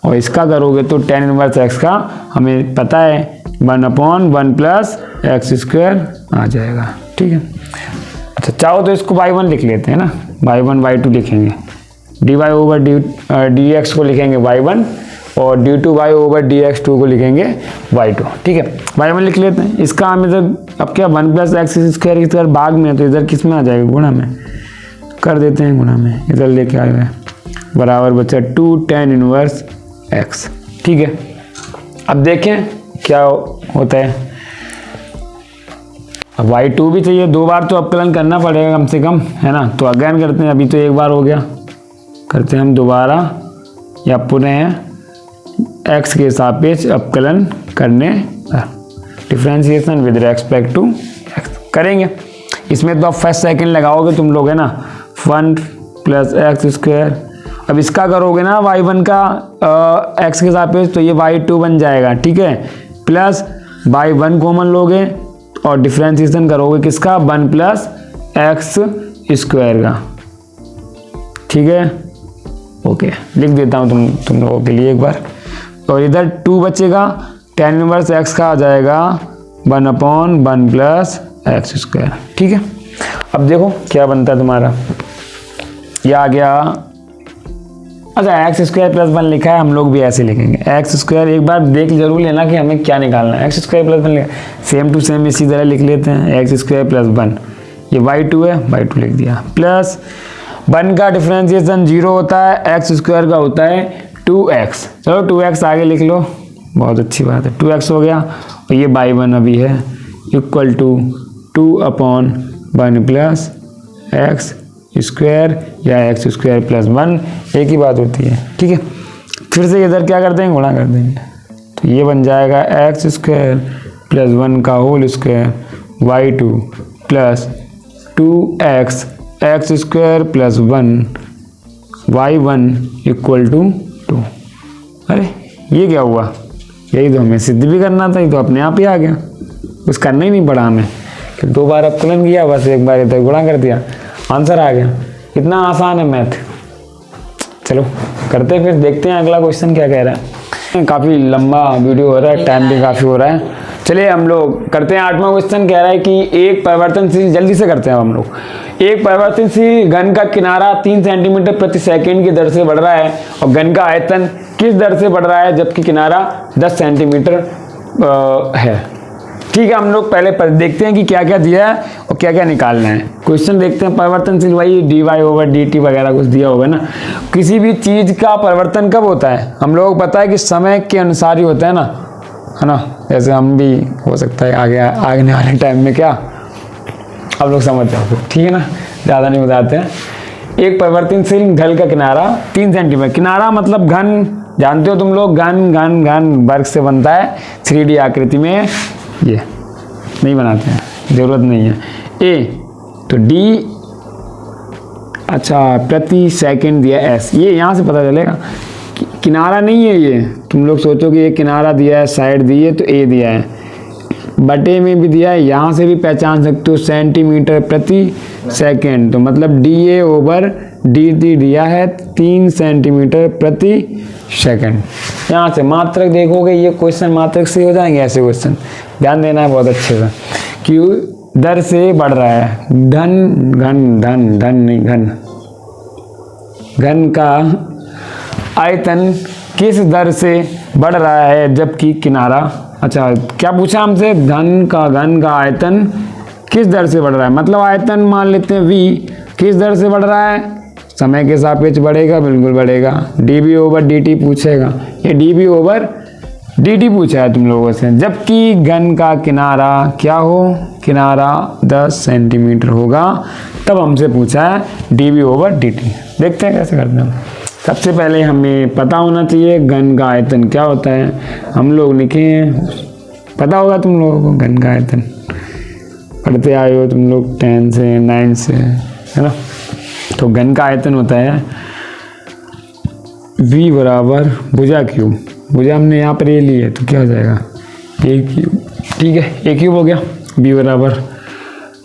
और इसका करोगे तो tan इनवर्स x का हमें पता है 1/1 प्लस एक्स स्क्वायर आ जाएगा, ठीक है। अच्छा चाहो तो इसको y1 लिख लेते हैं ना, y1 y2 लिखेंगे, dy ओवर dx को लिखेंगे y1 और dy ओवर dx2 को लिखेंगे y2, ठीक है। y1 लिख लेते हैं, इसका हम इधर अब क्या 1 प्लस एक्स स्क्वायर इधर भाग में है, तो इधर किस में आ जाएगा, गुणा में कर देते हैं, गुणा में इधर लेके आए हुए बराबर बचा 2 tan इनवर्स x, ठीक है। अब देखें क्या होता है, अब y2 भी चाहिए, 2 बार तो अवकलन करना पड़ेगा कम से कम, है ना। तो अगेन करते हैं, अभी तो एक बार हो गया, करते हैं हम दोबारा या पुनः x के सापेक्ष अवकलन करने पर, differentiation with respect to x करेंगे। इसमें तो आप फर्स्ट सेकंड लगाओगे तुम लोग, है ना, 1 प्लस एक्स स्क्वायर, अब इसका करोगे ना y1 का x के सापेक्ष, तो ये y2 बन जाएगा, ठीक है, प्लस y1 कॉमन लोगे और डिफरेंशिएशन करोगे किसका, 1 प्लस एक्स स्क्वायर का, ठीक है। ओके लिख देता हूँ तुम लोगों के लिए एक बार, और इधर 2 बचेगा, tan इनवर्स x का आ जाएगा 1/1 प्लस एक्स स्क्वायर, ठीक है। अब देखो क्या बनता है तुम्हारा, यह आ गया, अच्छा एक्स स्क्वायर प्लस 1 लिखा है, हम लोग भी ऐसे लिखेंगे एक्स स्क्वायर, एक बार देख जरूर लेना कि हमें क्या निकालना है, एक्स स्क्वायर प्लस 1 लिखा, सेम टू सेम इसी तरह लिख लेते हैं, एक्स स्क्वायर प्लस 1, ये y2 है, y2 लिख दिया, प्लस 1 का डिफरेंशिएशन 0 होता है, एक्स स्क्वायर का होता है 2x, चलो 2x आगे लिख लो, बहुत अच्छी बात है, 2x हो गया, और ये y1 अभी है equal to 2/1 plus X square या एक्स स्क्वायर प्लस 1 एक ही बात होती है, ठीक है। फिर से इधर क्या कर देंगे, गुणा कर देंगे, तो ये बन जाएगा एक्स स्क्वायर प्लस 1 का whole square y2 plus 2x X square plus 1 y1 equal to 2। अरे ये क्या हुआ, यही तो हमें सिद्ध भी करना था, ये तो अपने आप ही आ गया, कुछ करना ही नहीं पड़ा हमें, कि 2 बार अवकलन किया, बस एक बार इधर गुणा कर दिया, आंसर आ गया। इतना आसान है मैथ। चलो करते फिर, देखते हैं अगला क्वेश्चन क्या कह रहा है। काफ़ी लंबा वीडियो हो रहा है, टाइम भी काफ़ी हो रहा है, चलिए हम लोग करते हैं। 8वां क्वेश्चन कह रहा है कि एक परिवर्तनशील, जल्दी से करते हैं हम लोग, एक परिवर्तनशील घन का किनारा 3 सेंटीमीटर प्रति सेकंड की दर से बढ़ रहा है और घन का आयतन किस दर से बढ़ रहा है जबकि किनारा 10 सेंटीमीटर है। ठीक है, हम लोग पहले देखते हैं कि क्या क्या दिया है और क्या क्या निकालना है। क्वेश्चन देखते हैं। परिवर्तनशील वही dy ओवर dt वगैरह कुछ दिया होगा ना। किसी भी चीज का परिवर्तन कब होता है, हम लोगों को पता है कि समय के अनुसार ही होता है ना, जैसे हम भी हो सकता है आगे वाले टाइम में क्या आप लोग समझ जाओगे, ठीक है ना, ज़्यादा नहीं बताते हैं। एक परिवर्तनशील घन का किनारा 3 सेंटीमीटर, किनारा मतलब घन, जानते हो तुम लोग, घन वर्ग से बनता है 3D आकृति में, ये नहीं बनाते हैं, जरूरत नहीं है। ए तो डी, अच्छा प्रति सेकंड दिया एस, ये यहाँ से पता चलेगा किनारा नहीं है ये, तुम लोग सोचो कि ये किनारा दिया है, साइड दी है तो ए दिया है, बटे में भी दिया है, यहाँ से भी पहचान सकते हो सेंटीमीटर प्रति सेकंड, तो मतलब D A over D T दिया है 3 सेंटीमीटर प्रति सेकंड। यहाँ से मात्रक देखोगे, ये क्वेश्चन मात्रक से हो जाएंगे ऐसे क्वेश्चन, ध्यान देना है बहुत अच्छे से, कि दर से बढ़ रहा है, घन का आयतन किस दर से बढ़ रहा है जबकि किनारा, अच्छा क्या पूछा हमसे, घन का आयतन किस दर से बढ़ रहा है, मतलब आयतन मान लेते हैं v, किस दर से बढ़ रहा है, समय के सापेक्ष बढ़ेगा, बिल्कुल बढ़ेगा। dv ओवर dt पूछेगा, ये dv ओवर dt पूछा है तुम लोगों से, जबकि घन का किनारा क्या हो, किनारा 10 सेंटीमीटर होगा, तब हमसे पूछा है dv ओवर dt। देखते हैं कैसे करते हैं। सबसे पहले हमें पता होना चाहिए घन का आयतन क्या होता है। हम लोग लिखे हैं, पता होगा तुम लोगों को घन का आयतन, पढ़ते आए हो तुम लोग 10 से 9 से, है ना। तो घन का आयतन होता है V बराबर भुजा क्यूब। भुजा हमने यहाँ पर ये ली है तो क्या हो जाएगा A क्यूब, ठीक है, A क्यूब हो गया। V बराबर,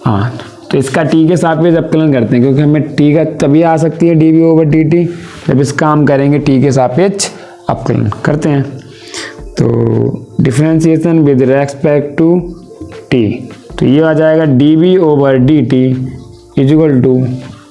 हाँ, तो इसका टी के सापेक्ष अवकलन करते हैं, क्योंकि हमें टी का तभी आ सकती है dv ओवर dt जब इसका हम करेंगे टी के सापेक्ष अवकलन करते हैं। तो differentiation with respect to T, तो ये आ जाएगा dv over dt equal to,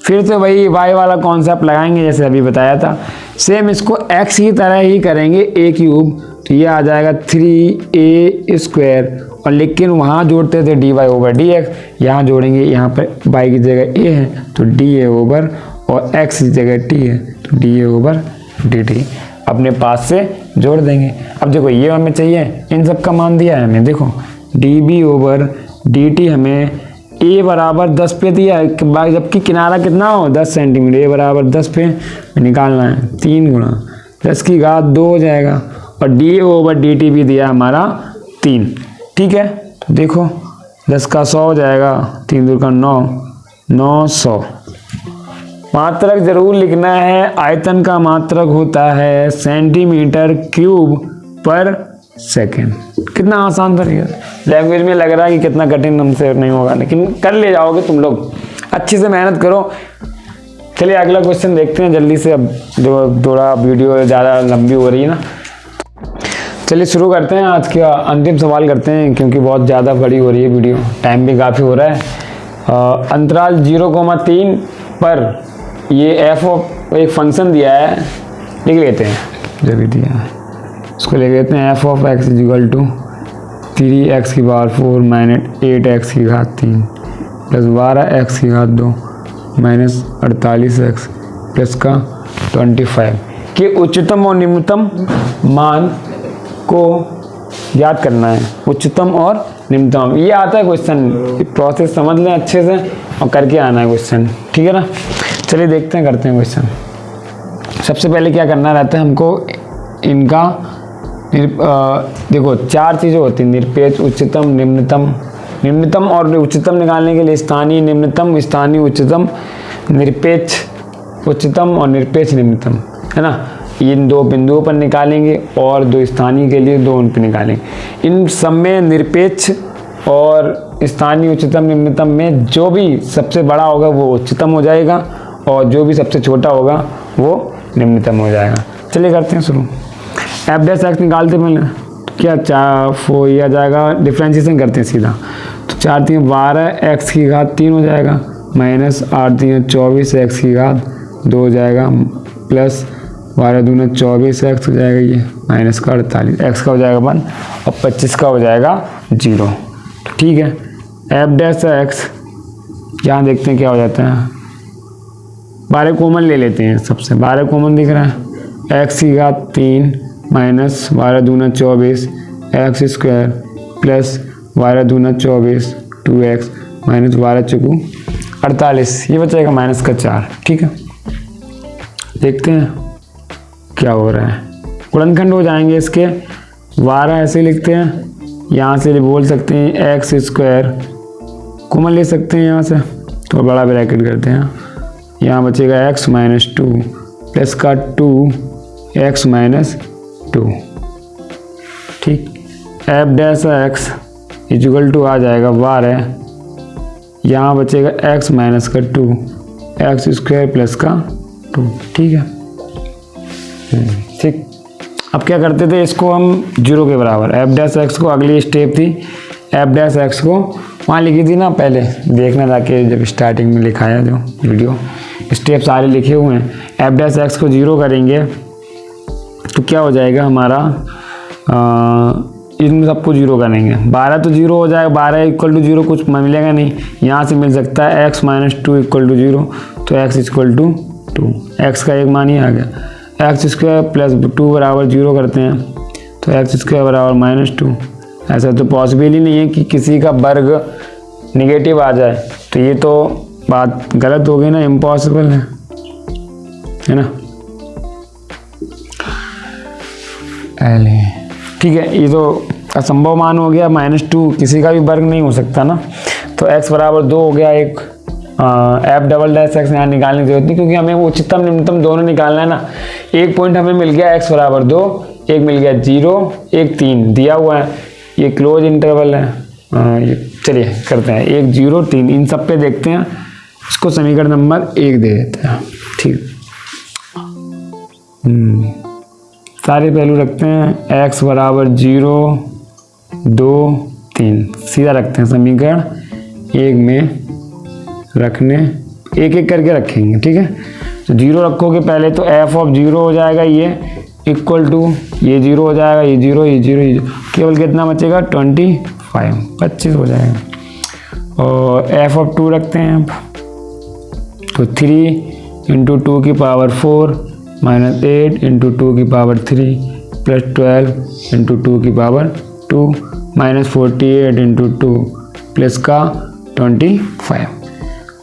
फिर से वही y वाला कॉन्सेप्ट लगाएंगे जैसे अभी बताया था, सेम इसको x की तरह ही करेंगे a क्यूब, तो ये आ जाएगा 3a स्क्वायर, और लेकिन वहाँ जोड़ते थे dy ओवर dx, यहाँ जोड़ेंगे, यहाँ पर y की जगह a है तो dA ओवर, और x की जगह t है तो dA ओवर dt अपने पास से जोड़ देंगे। अब देखो ये हमें चाहिए, इन सब का मान दिया है हमें, देखो dB ओवर dt हमें a बराबर 10 पे दिया है, जबकि किनारा कितना हो 10 सेंटीमीटर, a बराबर 10 पे निकालना है, 3 गुणा 10 की घात 2 हो जाएगा, और dA ओवर dt भी दिया हमारा 3, ठीक है। तो देखो 10 का 100 हो जाएगा, 3 दूर का 9, 900। मात्रक जरूर लिखना है, आयतन का मात्रक होता है सेंटीमीटर क्यूब पर सेकेंड। कितना आसान तरीका, लैंग्वेज में लग रहा है कि कितना कठिन हमसे नहीं होगा, लेकिन कर ले जाओगे तुम लोग, अच्छे से मेहनत करो। चलिए अगला क्वेश्चन देखते हैं जल्दी से, अब थोड़ा वीडियो ज़्यादा लंबी हो रही है ना। चलिए शुरू करते हैं, आज का अंतिम सवाल करते हैं, क्योंकि बहुत ज़्यादा बड़ी हो रही है वीडियो, टाइम भी काफ़ी हो रहा है। अंतराल 0,3 पर ये एफ ऑफ एक फंक्शन दिया है, लिख लेते हैं जो भी दिया है उसको लिख लेते हैं, F of X equal to 3x की पावर 4 माइनस 8x की घात 3 प्लस 12x की घात 2 माइनस 48x प्लस का 25 के उच्चतम और निम्नतम मान को याद करना है। उच्चतम और निम्नतम, ये आता है क्वेश्चन, प्रोसेस समझ लें अच्छे से और करके आना है क्वेश्चन, ठीक है ना। चलिए देखते हैं, करते हैं क्वेश्चन। सबसे पहले क्या करना रहता है हमको, इनका देखो 4 चीज़ें होती हैं, निरपेक्ष, उच्चतम, निम्नतम। निम्नतम और उच्चतम निकालने के लिए स्थानीय निम्नतम, स्थानीय उच्चतम, निरपेक्ष उच्चतम और निरपेक्ष निम्नतम, है ना। इन 2 बिंदुओं पर निकालेंगे और 2 स्थानीय के लिए 2 उन पर निकालेंगे। इन सब में निरपेक्ष और स्थानीय उच्चतम निम्नतम में जो भी सबसे बड़ा होगा वो उच्चतम हो जाएगा, और जो भी सबसे छोटा होगा वो निम्नतम हो जाएगा। चलिए करते हैं शुरू। एफ डैश एक्स निकालते पहले, तो क्या 4 ये आ जाएगा, डिफ्रेंशिएशन करते हैं सीधा, तो 4 3 12 एक्स की घात 3 हो जाएगा, माइनस 8 3 24 एक्स की घात 2 हो जाएगा, प्लस 12 दूना 24 एक्स हो जाएगा, ये माइनस का 48 एक्स का हो जाएगा 1 और 25 का हो जाएगा 0, ठीक है। एफ डैश एक्स यहाँ देखते हैं क्या हो जाता है, 12 कॉमन ले लेते हैं, सबसे 12 कॉमन दिख रहा है, एक्स की घात 3 माइनस 12 दूना 24 एक्स स्क्वायर प्लस 12 दूना 24 2x माइनस 12 चौकू 48, ये बचेगा माइनस का 4, ठीक है। देखते हैं क्या हो रहा है, गुणनखंड हो जाएंगे इसके, 12 ऐसे लिखते हैं, यहाँ से बोल सकते हैं एक्स स्क्वायर कॉमन ले सकते हैं यहाँ से, तो बड़ा ब्रैकेट करते हैं, यहाँ बचेगा x माइनस 2 प्लस का 2x माइनस 2, ठीक। F dash X equal to आ जाएगा 12, यहाँ बचेगा x माइनस का 2 एक्स स्क्वायर प्लस का 2, ठीक है, ठीक। अब क्या करते थे, इसको हम 0 के बराबर, एफ डैश एक्स को अगली स्टेप थी, एफ डैश एक्स को वहाँ लिखी थी ना, पहले देखना जाके जब स्टार्टिंग में लिखाया जो वीडियो, स्टेप सारे लिखे हुए हैं। एफ डैश एक्स को 0 करेंगे तो क्या हो जाएगा हमारा, इन सबको 0 करेंगे, 12 तो 0 हो जाएगा, 12 इक्वल टू 0 कुछ मिलेगा नहीं, यहाँ से मिल सकता है x माइनस 2 इक्वल टू 0, तो x इक्वल टू 2, x का एक मान ही आ गया, एक्स स्क्वायर प्लस 2 बराबर 0 करते हैं, तो एक्स स्क्वायर बराबर माइनस 2, ऐसा तो पॉसिबल ही नहीं है कि किसी का वर्ग निगेटिव आ जाए, तो ये तो बात गलत हो गई ना, इम्पॉसिबल है ना। एल है। ठीक है, ये तो असंभव मान हो गया, -2 किसी का भी वर्ग नहीं हो सकता ना। तो x बराबर 2 हो गया। एक एफ डबल डैश एक्स यहाँ निकालने की जरूरत नहीं, क्योंकि हमें उच्चतम निम्नतम दोनों निकालना है ना। एक पॉइंट हमें मिल गया x बराबर 2, एक मिल गया 0, एक 3 दिया हुआ है, ये क्लोज इंटरवल है। ये चलिए करते हैं 1 0 3, इन सब पे देखते हैं। इसको समीकरण नंबर 1 दे देते हैं। ठीक, सारे पहलू रखते हैं। x बराबर 0 2 3 सीधा रखते हैं समीकरण 1 में रखने, एक एक करके रखेंगे। ठीक है, तो 0 रखोगे पहले तो f ऑफ 0 हो जाएगा, ये इक्वल टू ये 0 हो जाएगा, ये 0 ये 0 ये 0, केवल कितना बचेगा 25 हो जाएगा। और f ऑफ 2 रखते हैं अब, तो 3 इंटू 2 की पावर 4 माइनस 8 इंटू 2 की पावर 3 प्लस 12 इंटू 2 की पावर 2 माइनस 48 इंटू 2 प्लस का 25।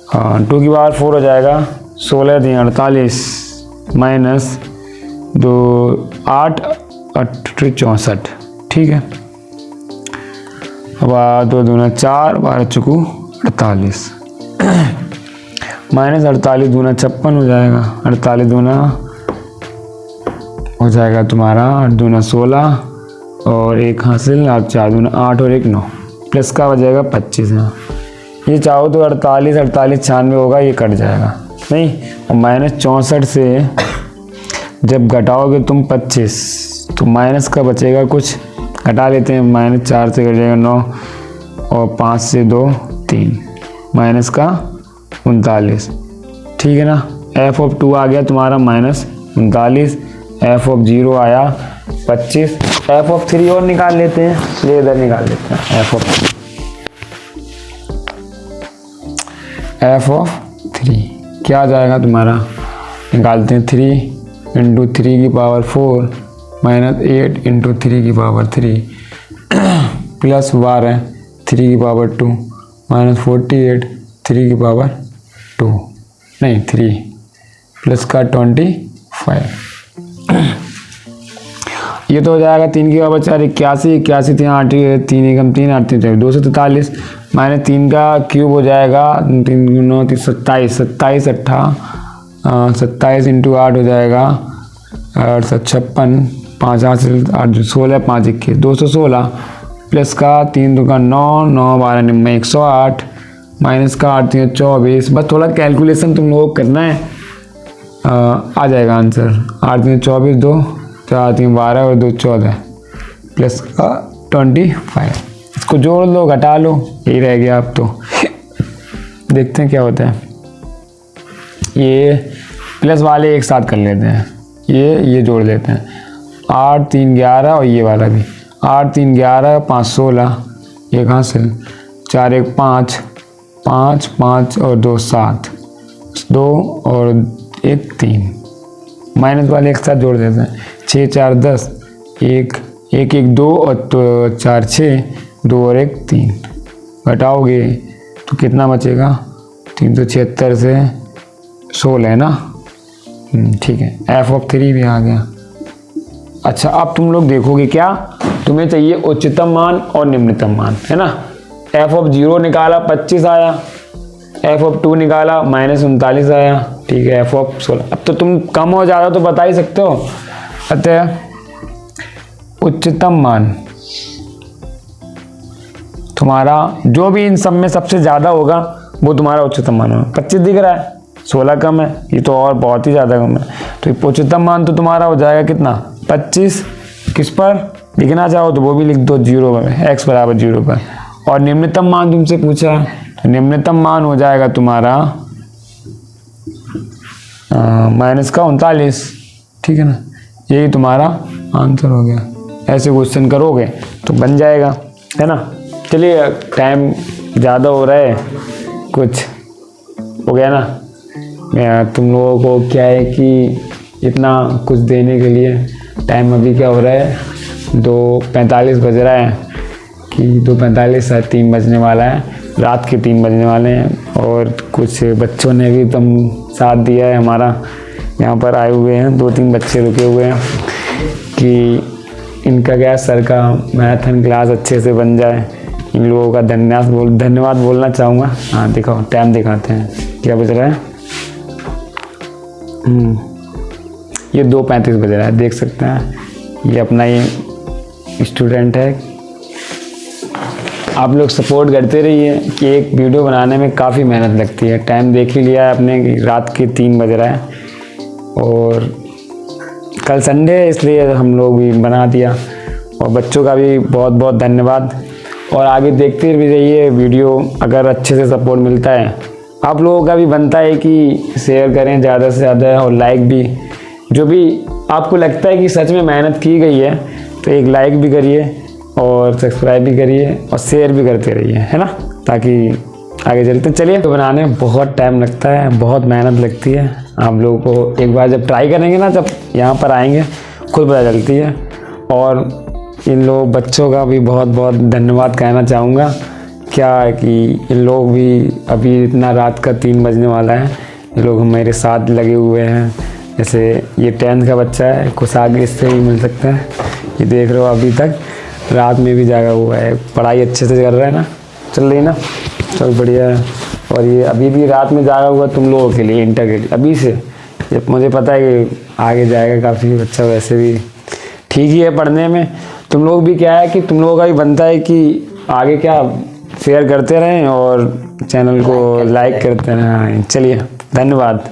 हाँ, 2 की पावर 4 हो जाएगा 16 3 48 माइनस 2 8 8 64। ठीक है, अब 2 दूना 4 12 चुकू 48 माइनस 48 दूना 56 हो जाएगा, 48 दूना हो जाएगा तुम्हारा 8 दूना 16 और 1 हासिल, आप 4 दूना 8 और 1 9 प्लस का हो जाएगा 25। हाँ, ये चाहो तो 48 48 96 होगा, ये कट जाएगा नहीं। और माइनस 64 से जब घटाओगे तुम 25 तो माइनस का बचेगा कुछ, घटा लेते हैं। माइनस 4 से कट जाएगा 9 और 5 से 2 3 माइनस का 39। ठीक है ना, f ऑफ 2 आ गया तुम्हारा माइनस 39, f ऑफ 0 आया 25, f ऑफ 3 और निकाल लेते हैं, ये इधर निकाल लेते हैं। f ऑफ 3 क्या आ जाएगा तुम्हारा, निकालते हैं 3 इंटू 3 की पावर 4 माइनस 8 इंटू 3 की पावर 3 प्लस 12 3 की पावर 2 माइनस 48 3 की पावर 2 नहीं 3 प्लस का 25। ये तो हो जाएगा 3 की पावर 4 81 81 3 8 3 एकम 3 8 3 243 माइनस 3 का क्यूब हो जाएगा 3 9 3 27 27 27 इंटू 8 हो जाएगा 8 56 5 8 16 5 21 216 प्लस का 3 2 का 9 9 12 99 108 माइनस का 8 3 24। बस थोड़ा कैलकुलेशन तुम लोगों को करना है, आ जाएगा आंसर। 8 3 24 2 4 3 12 और 2 14 प्लस का 25। इसको जोड़ लो घटा लो, यही रह गया। अब तो देखते हैं क्या होता है। ये प्लस वाले एक साथ कर लेते हैं, ये जोड़ लेते हैं। 8 3 11 और ये वाला भी 8 3 11 5 16 एक हासिल 4 1 5 5 5 और 2 7 2 और 1 3 माइनस वाले एक साथ जोड़ देते हैं। 6 4 10 1 1 1 2 और 4 6 2 और 1 3 घटाओगे तो कितना बचेगा 376 से 16 है ना। ठीक है, f ऑफ 3 भी आ गया। अच्छा, अब तुम लोग देखोगे क्या, तुम्हें चाहिए उच्चतम मान और निम्नतम मान, है ना। f ऑफ 0 निकाला 25 आया, f ऑफ 2 निकाला माइनस 39 आया। ठीक है, f ऑफ 16। अब तो तुम कम हो ज़्यादा तो बता ही सकते हो। अतः उच्चतम मान तुम्हारा जो भी इन सब में सबसे ज़्यादा होगा वो तुम्हारा उच्चतम मान होगा। 25 दिख रहा है, 16 कम है, ये तो और बहुत ही ज़्यादा कम है। तो उच्चतम मान तो तुम्हारा हो जाएगा कितना 25। किस पर लिखना चाहो तो वो भी लिख दो 0 पर, x बराबर 0 पर। और निम्नतम मान तुमसे पूछा है तो निम्नतम मान हो जाएगा तुम्हारा माइनस का 39। ठीक है ना, यही तुम्हारा आंसर हो गया। ऐसे क्वेश्चन करोगे तो बन जाएगा, है ना। चलिए, टाइम ज़्यादा हो रहा है, कुछ हो गया ना। तुम लोगों को क्या है कि इतना कुछ देने के लिए टाइम अभी क्या हो रहा है 2:45 बज रहा है कि 2:45 शायद 3 बजने वाला है, रात के 3 बजने वाले हैं। और कुछ बच्चों ने भी तुम साथ दिया है हमारा, यहाँ पर आए हुए हैं 2-3 बच्चे रुके हुए हैं कि इनका क्या सर का मैराथन क्लास अच्छे से बन जाए, इन लोगों का धन्यवाद बोलना चाहूँगा। हाँ दिखाओ, टाइम दिखाते हैं क्या बज रहा है। ये 2:35 बज रहा है, देख सकते हैं। ये अपना ही स्टूडेंट है। आप लोग सपोर्ट करते रहिए कि एक वीडियो बनाने में काफ़ी मेहनत लगती है। टाइम देख ही लिया है आपने कि रात के 3 बज रहा है, और कल संडे है इसलिए हम लोग भी बना दिया। और बच्चों का भी बहुत बहुत धन्यवाद, और आगे देखते भी रहिए वीडियो। अगर अच्छे से सपोर्ट मिलता है, आप लोगों का भी बनता है कि शेयर करें ज़्यादा से ज़्यादा, और लाइक भी, जो भी आपको लगता है कि सच में मेहनत की गई है तो एक लाइक भी करिए, और सब्सक्राइब भी करिए, और शेयर भी करते रहिए, है ना, ताकि आगे चलते। चलिए, तो बनाने में बहुत टाइम लगता है, बहुत मेहनत लगती है। आप लोगों को एक बार जब ट्राई करेंगे ना, जब यहाँ पर आएंगे खुद पता चलती है। और इन लोग बच्चों का भी बहुत बहुत धन्यवाद कहना चाहूँगा। क्या है कि इन लोग भी अभी इतना रात का 3 बजने वाला है, ये लोग मेरे साथ लगे हुए हैं। जैसे ये 10th का बच्चा है, कुछ आगे इससे ही मिल सकता है। ये देख रहे हो अभी तक रात में भी जागा हुआ है, पढ़ाई अच्छे से कर रहा है ना, चल रही ना, चल बढ़िया है। और ये अभी भी रात में जागा हुआ तुम लोगों के लिए, इंटर के लिए अभी से। ये मुझे पता है कि आगे जाएगा काफ़ी बच्चा, वैसे भी ठीक ही है पढ़ने में। तुम लोग भी क्या है कि तुम लोगों का भी बनता है कि आगे क्या शेयर करते रहें और चैनल को लाइक करते रहें। चलिए, धन्यवाद।